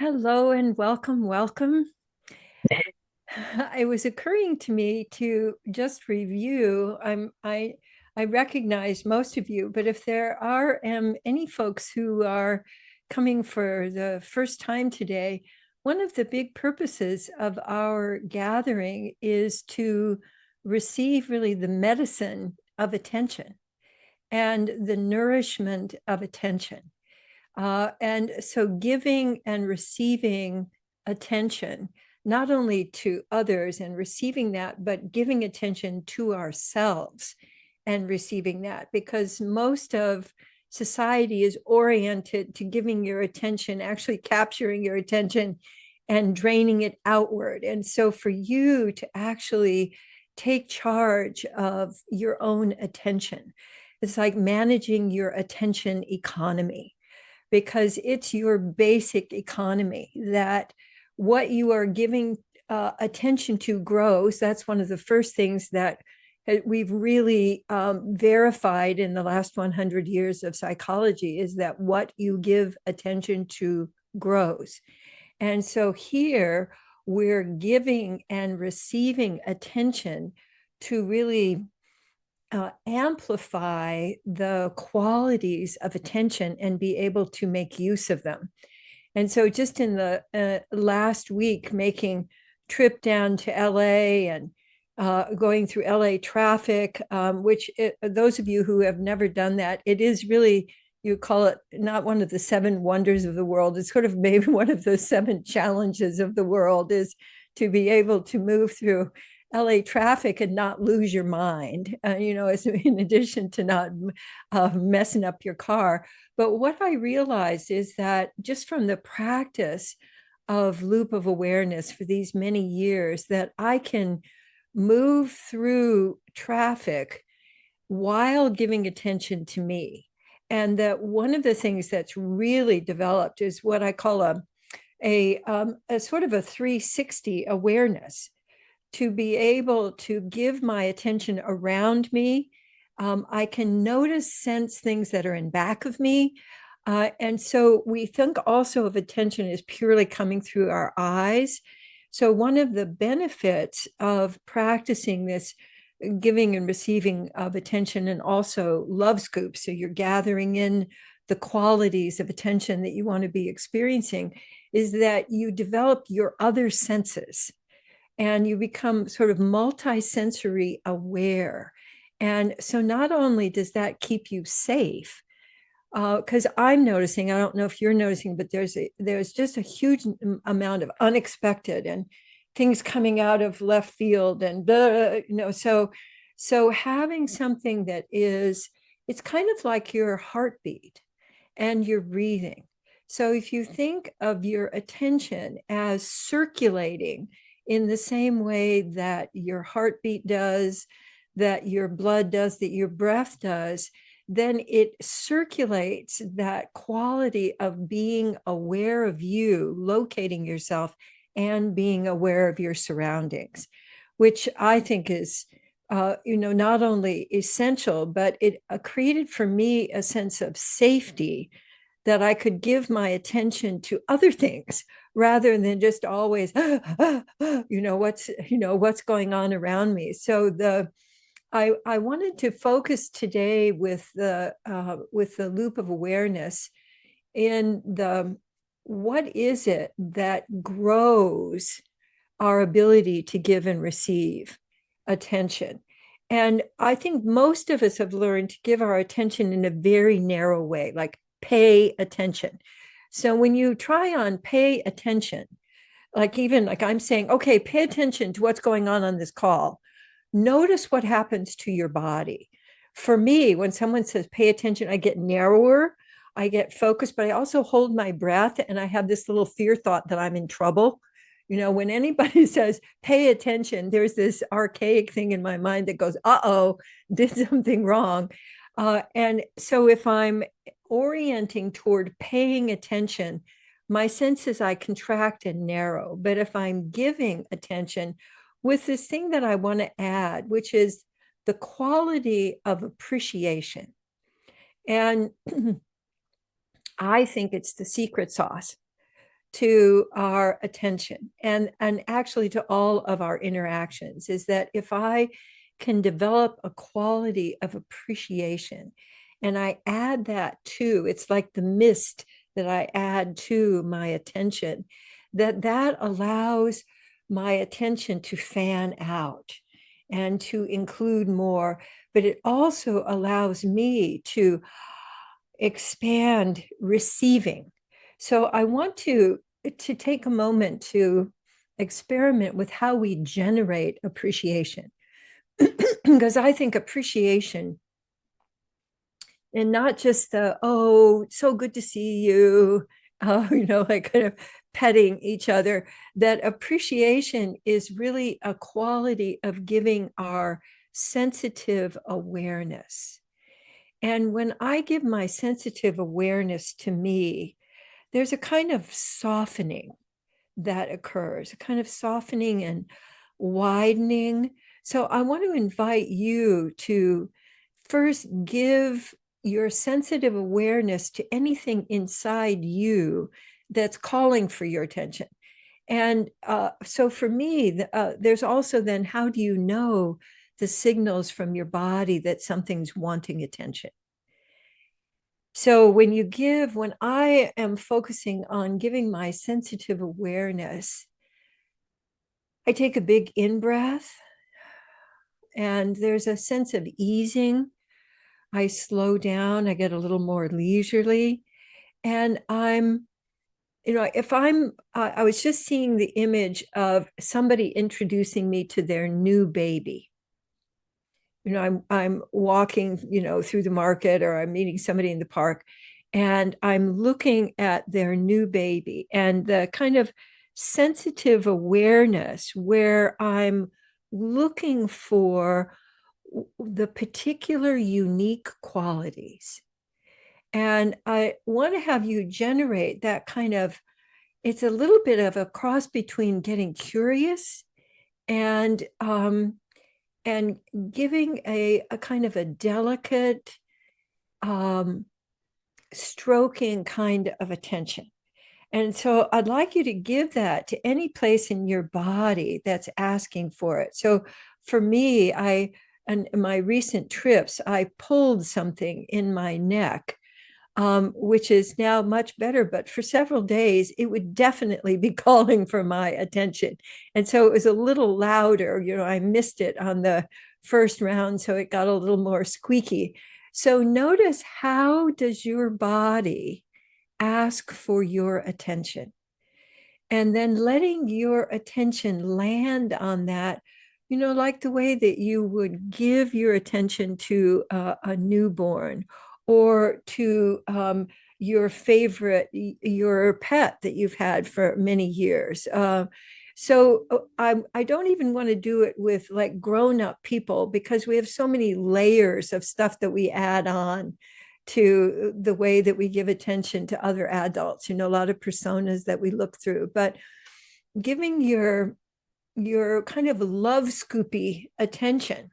Hello and welcome, welcome. It was occurring to me to just review. I recognize most of you, but if there are any folks who are coming for the first time today, one of the big purposes of our gathering is to receive really the medicine of attention and the nourishment of attention. And so giving and receiving attention, not only to others and receiving that, but giving attention to ourselves and receiving that, because most of society is oriented to giving your attention, actually capturing your attention and draining it outward. And so for you to actually take charge of your own attention, it's like managing your attention economy, because it's your basic economy that what you are giving attention to grows. That's one of the first things that we've really verified in the last 100 years of psychology, is that what you give attention to grows. And so here we're giving and receiving attention to really amplify the qualities of attention and be able to make use of them. And so just in the last week, making trip down to LA and going through LA traffic, those of you who have never done that, it is really, you call it not one of the seven wonders of the world. It's sort of maybe one of the seven challenges of the world, is to be able to move through LA traffic and not lose your mind, as in addition to not messing up your car. But what I realized is that just from the practice of loop of awareness for these many years, that I can move through traffic while giving attention to me. And that one of the things that's really developed is what I call a sort of a 360 awareness, to be able to give my attention around me. I can notice, sense things that are in back of me. And so we think also of attention as purely coming through our eyes. So one of the benefits of practicing this giving and receiving of attention, and also love scoops, so you're gathering in the qualities of attention that you want to be experiencing, is that you develop your other senses and you become sort of multisensory aware. And so not only does that keep you safe, because I'm noticing, I don't know if you're noticing, but there's just a huge amount of unexpected and things coming out of left field, and so having something that is, it's kind of like your heartbeat and your breathing. So if you think of your attention as circulating in the same way that your heartbeat does, that your blood does, that your breath does, then it circulates that quality of being aware of you, locating yourself, and being aware of your surroundings, which I think is, not only essential, but it created for me a sense of safety, that I could give my attention to other things rather than just always, what's going on around me. So I wanted to focus today with the loop of awareness in the, what is it that grows our ability to give and receive attention. And I think most of us have learned to give our attention in a very narrow way, like pay attention. So when you try on pay attention, like even like I'm saying, okay, pay attention to what's going on this call. Notice what happens to your body. For me, when someone says pay attention, I get narrower, I get focused, but I also hold my breath, and I have this little fear thought that I'm in trouble. When anybody says pay attention, there's this archaic thing in my mind that goes, uh-oh, did something wrong. And so if I'm orienting toward paying attention, my senses I contract and narrow. But if I'm giving attention with this thing that I want to add, which is the quality of appreciation. And I think it's the secret sauce to our attention and actually to all of our interactions is that if I can develop a quality of appreciation and I add that to, it's like the mist that I add to my attention, that allows my attention to fan out and to include more, but it also allows me to expand receiving. So I want to take a moment to experiment with how we generate appreciation because I think appreciation and not just the oh so good to see you like kind of petting each other, that appreciation is really a quality of giving our sensitive awareness. And when I give my sensitive awareness to me, there's a kind of softening that occurs, a kind of softening and widening. So I want to invite you to first give your sensitive awareness to anything inside you that's calling for your attention. And so for me, there's also then how do you know the signals from your body that something's wanting attention? So when I am focusing on giving my sensitive awareness, I take a big in breath and there's a sense of easing. I slow down, I get a little more leisurely. And if I was just seeing the image of somebody introducing me to their new baby. I'm walking, through the market or I'm meeting somebody in the park and I'm looking at their new baby and the kind of sensitive awareness where I'm looking for the particular unique qualities. And I want to have you generate that kind of, it's a little bit of a cross between getting curious and and giving a kind of a delicate stroking kind of attention. And so I'd like you to give that to any place in your body that's asking for it. So for me, in my recent trips, I pulled something in my neck, which is now much better. But for several days, it would definitely be calling for my attention. And so it was a little louder. I missed it on the first round, so it got a little more squeaky. So notice, how does your body ask for your attention? And then letting your attention land on that, like the way that you would give your attention to a newborn or to your favorite, your pet that you've had for many years. I don't even want to do it with like grown-up people because we have so many layers of stuff that we add on to the way that we give attention to other adults, a lot of personas that we look through, but giving your kind of love scoopy attention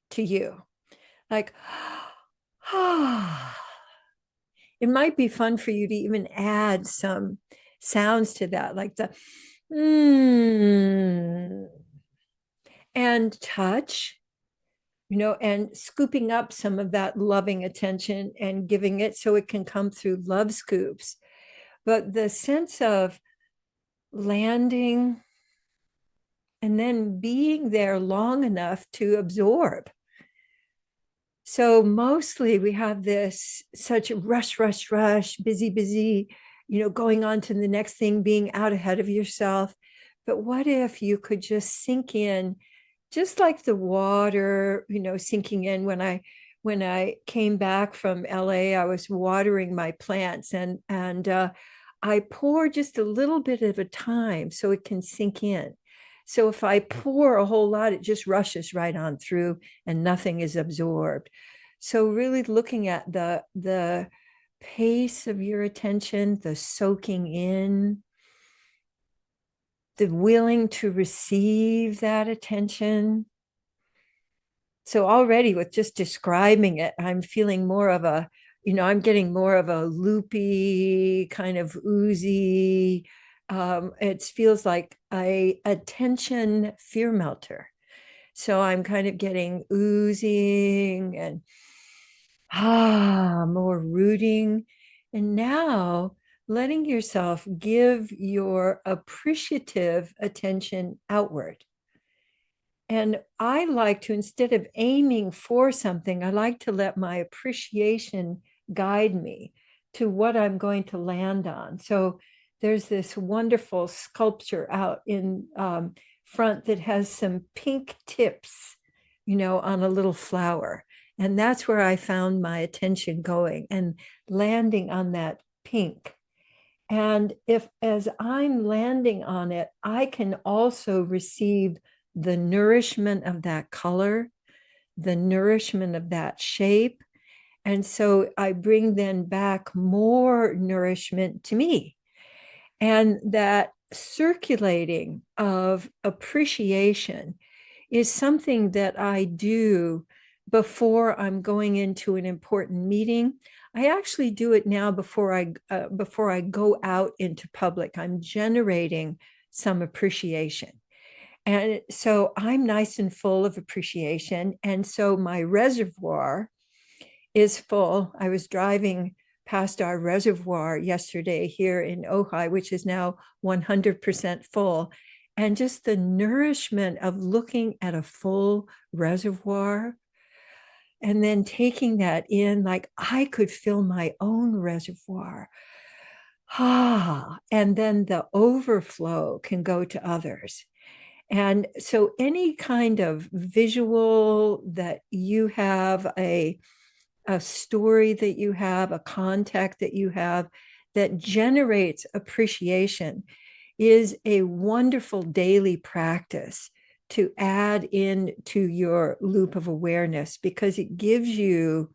to you, like it might be fun for you to even add some sounds to that, like the mm, and touch, and scooping up some of that loving attention and giving it so it can come through love scoops. But the sense of landing and then being there long enough to absorb. So mostly we have this such rush, rush, rush, busy, busy, going on to the next thing, being out ahead of yourself. But what if you could just sink in, just like the water, sinking in. When I came back from LA, I was watering my plants and I pour just a little bit at a time so it can sink in. So if I pour a whole lot, it just rushes right on through and nothing is absorbed. So really looking at the pace of your attention, the soaking in, the willing to receive that attention. So already with just describing it, I'm feeling more of I'm getting more of a loopy, kind of oozy, It feels like a attention fear melter. So I'm kind of getting oozing and more rooting. And now letting yourself give your appreciative attention outward. And I like to, instead of aiming for something, I like to let my appreciation guide me to what I'm going to land on. So there's this wonderful sculpture out in front that has some pink tips, on a little flower. And that's where I found my attention going and landing on that pink. And if, as I'm landing on it, I can also receive the nourishment of that color, the nourishment of that shape. And so I bring then back more nourishment to me. And that circulating of appreciation is something that I do before I'm going into an important meeting. I actually do it now before I go out into public. I'm generating some appreciation. And so I'm nice and full of appreciation. And so my reservoir is full. I was driving past our reservoir yesterday here in Ojai, which is now 100% full. And just the nourishment of looking at a full reservoir and then taking that in, like I could fill my own reservoir. And then the overflow can go to others. And so any kind of visual that you have, a story that you have, a contact that you have that generates appreciation is a wonderful daily practice to add in to your loop of awareness, because it gives you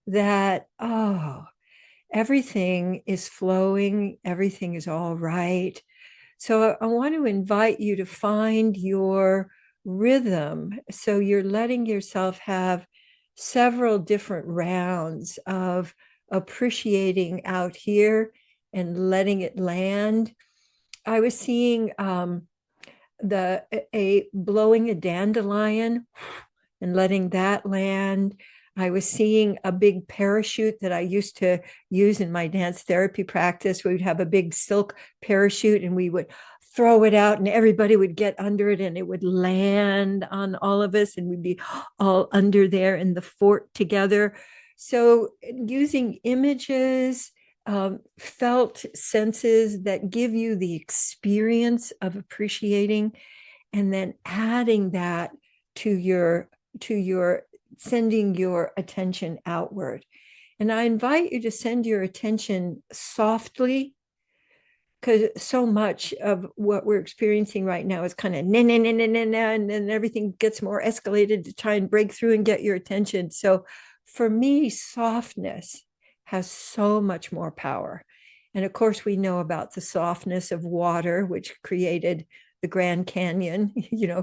that, everything is flowing, everything is all right. So I want to invite you to find your rhythm. So you're letting yourself have several different rounds of appreciating out here and letting it land. I was seeing the a blowing a dandelion and letting that land. I was seeing a big parachute that I used to use in my dance therapy practice. We would have a big silk parachute and we would throw it out and everybody would get under it and it would land on all of us and we'd be all under there in the fort together. So using images, felt senses that give you the experience of appreciating, and then adding that to your sending your attention outward. And I invite you to send your attention softly, because so much of what we're experiencing right now is kind of na na na na na na, and then everything gets more escalated to try and break through and get your attention. So for me, softness has so much more power. And of course, we know about the softness of water, which created the Grand Canyon,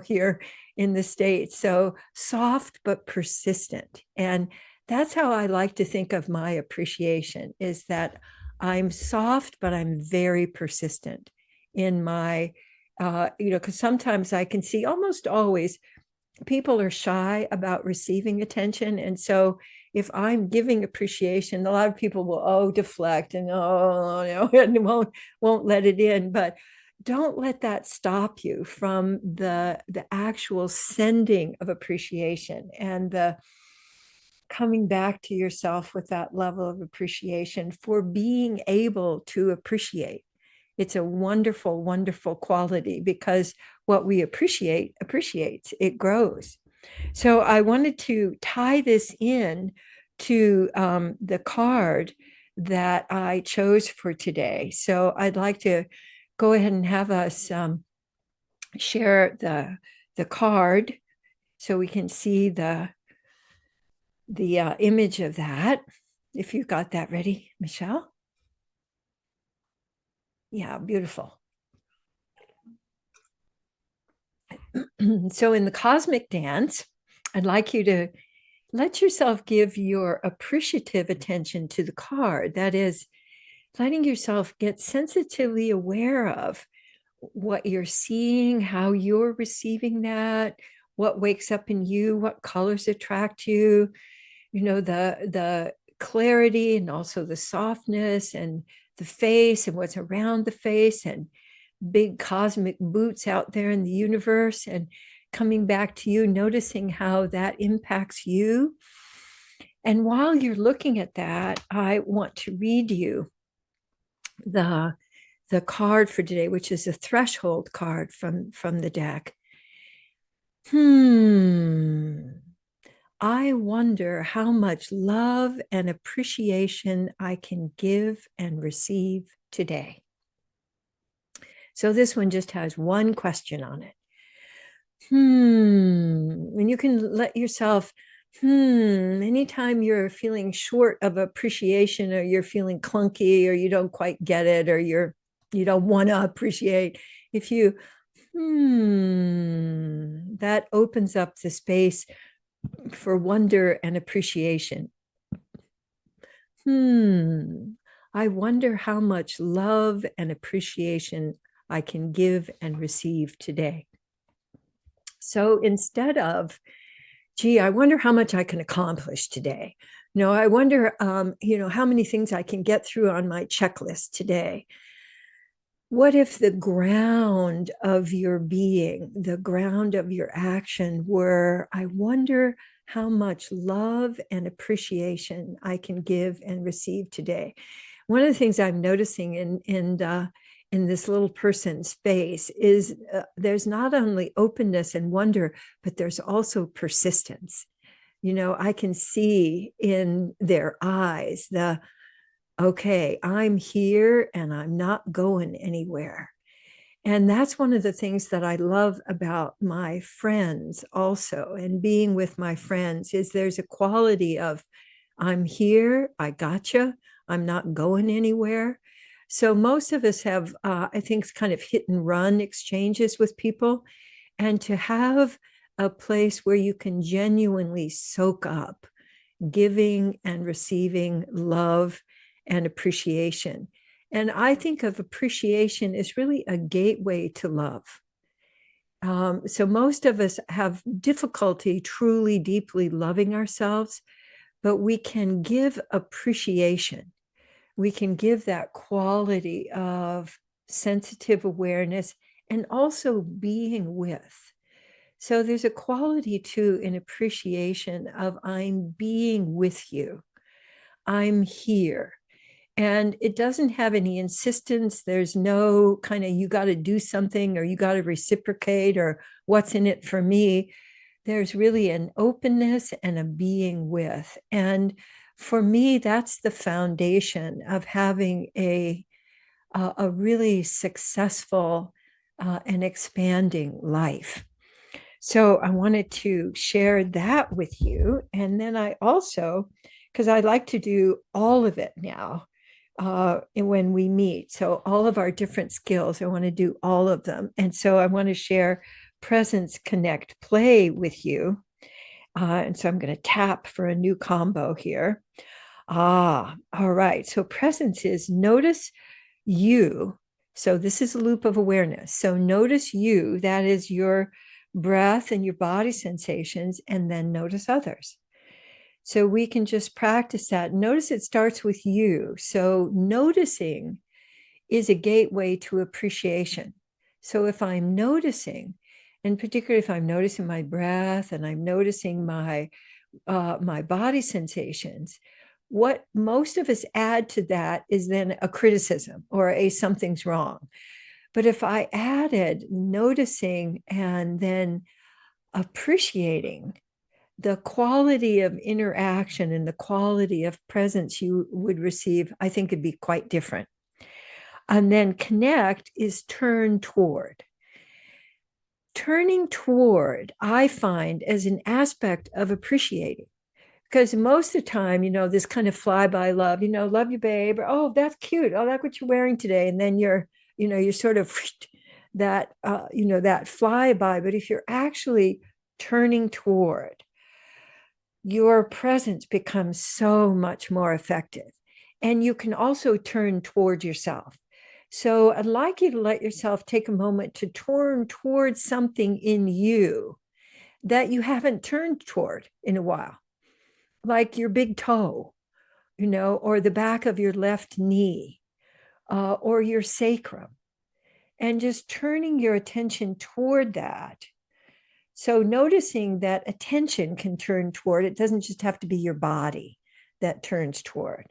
here in the States. So soft but persistent. And that's how I like to think of my appreciation, is that I'm soft, but I'm very persistent in my, because sometimes I can see, almost always, people are shy about receiving attention. And so if I'm giving appreciation, a lot of people will, deflect and, and won't let it in. But don't let that stop you from the actual sending of appreciation and the coming back to yourself with that level of appreciation for being able to appreciate. It's a wonderful, wonderful quality, because what we appreciate appreciates, it grows. So I wanted to tie this in to the card that I chose for today. So I'd like to go ahead and have us share the card so we can see the image of that. If you've got that ready, Michelle. Yeah, beautiful. So in the cosmic dance, I'd like you to let yourself give your appreciative attention to the card. That is, letting yourself get sensitively aware of what you're seeing, how you're receiving that, what wakes up in you, what colors attract you, the clarity and also the softness and the face and what's around the face and big cosmic boots out there in the universe, and coming back to you, noticing how that impacts you. And while you're looking at that, I want to read you the the card for today, which is a threshold card from the deck. I wonder how much love and appreciation I can give and receive today. So this one just has one question on it. And you can let yourself, anytime you're feeling short of appreciation, or you're feeling clunky, or you don't quite get it, or you don't want to appreciate, if you, that opens up the space for wonder and appreciation. I wonder how much love and appreciation I can give and receive today. So instead of, gee, I wonder how much I can accomplish today. No, I wonder, how many things I can get through on my checklist today. What if the ground of your being, the ground of your action were, I wonder how much love and appreciation I can give and receive today. One of the things I'm noticing in this little person's face is there's not only openness and wonder, but there's also persistence. I can see in their eyes okay, I'm here and I'm not going anywhere. And that's one of the things that I love about my friends also, and being with my friends, is there's a quality of, I'm here, I gotcha, I'm not going anywhere. So most of us have, I think, kind of hit and run exchanges with people, and to have a place where you can genuinely soak up giving and receiving love and appreciation. And I think of appreciation as really a gateway to love. So most of us have difficulty truly, deeply loving ourselves, but we can give appreciation. We can give that quality of sensitive awareness and also being with. So there's a quality to an appreciation of, I'm being with you. I'm here. And it doesn't have any insistence. There's no kind of, you got to do something, or you got to reciprocate, or what's in it for me. There's really an openness and a being with. And for me, that's the foundation of having a really successful and expanding life. So I wanted to share that with you. And then I also, because I like to do all of it now when we meet. So all of our different skills, I want to do all of them. And so I want to share presence, connect, play with you. And so I'm going to tap for a new combo here. All right. So presence is notice you. So this is a loop of awareness. So notice you, that is your breath and your body sensations, and then notice others. So we can just practice that. Notice it starts with you. So noticing is a gateway to appreciation. So if I'm noticing, and particularly if I'm noticing my breath and I'm noticing my body sensations, what most of us add to that is then a criticism or a something's wrong. But if I added noticing and then appreciating the quality of interaction and the quality of presence you would receive, I think it'd be quite different. And then connect is turn toward. Turning toward, I find, as an aspect of appreciating. Because most of the time, this kind of flyby love, love you, babe, or, oh, that's cute. Oh, that's what you're wearing today. And then you're sort of that, that flyby. But if you're actually turning toward, your presence becomes so much more effective. And you can also turn toward yourself. So I'd like you to let yourself take a moment to turn towards something in you that you haven't turned toward in a while, like your big toe, or the back of your left knee, or your sacrum, and just turning your attention toward that. So noticing that attention can turn toward, it doesn't just have to be your body that turns toward.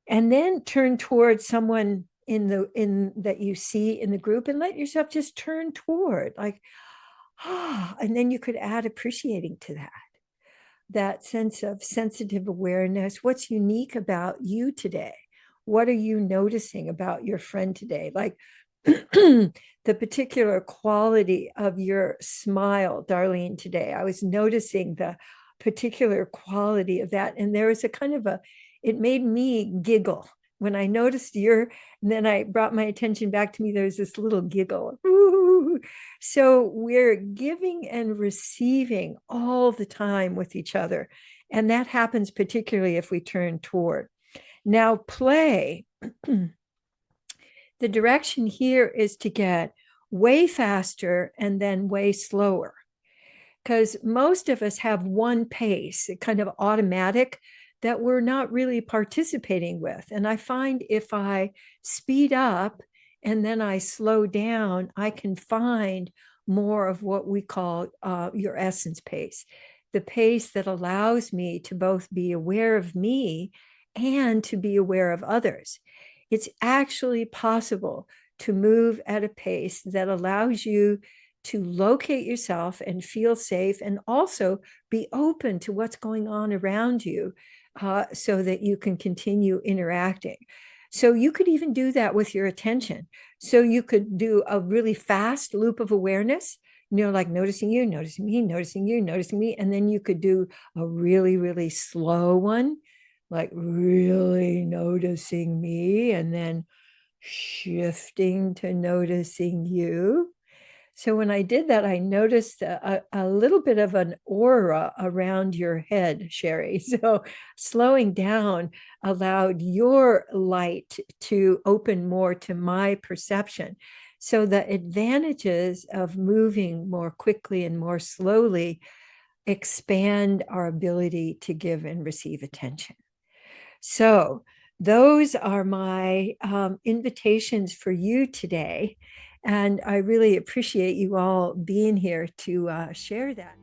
And then turn towards someone in that you see in the group, and let yourself just turn toward, like, and then you could add appreciating to that sense of sensitive awareness. What's unique about you today? What are you noticing about your friend today? Like the particular quality of your smile, Darlene, today. I was noticing the particular quality of that. And there was a kind of it made me giggle when I noticed and then I brought my attention back to me. There's this little giggle. Ooh. So we're giving and receiving all the time with each other. And that happens particularly if we turn toward. Now, play. The direction here is to get way faster and then way slower. Because most of us have one pace, kind of automatic, that we're not really participating with. And I find if I speed up and then I slow down, I can find more of what we call your essence pace, the pace that allows me to both be aware of me and to be aware of others. It's actually possible to move at a pace that allows you to locate yourself and feel safe, and also be open to what's going on around you, so that you can continue interacting. So you could even do that with your attention. So you could do a really fast loop of awareness, like noticing you, noticing me, noticing you, noticing me. And then you could do a really, really slow one, like really noticing me, and then shifting to noticing you. So when I did that, I noticed a little bit of an aura around your head, Sherry. So slowing down allowed your light to open more to my perception. So the advantages of moving more quickly and more slowly expand our ability to give and receive attention. So those are my invitations for you today. And I really appreciate you all being here to share that.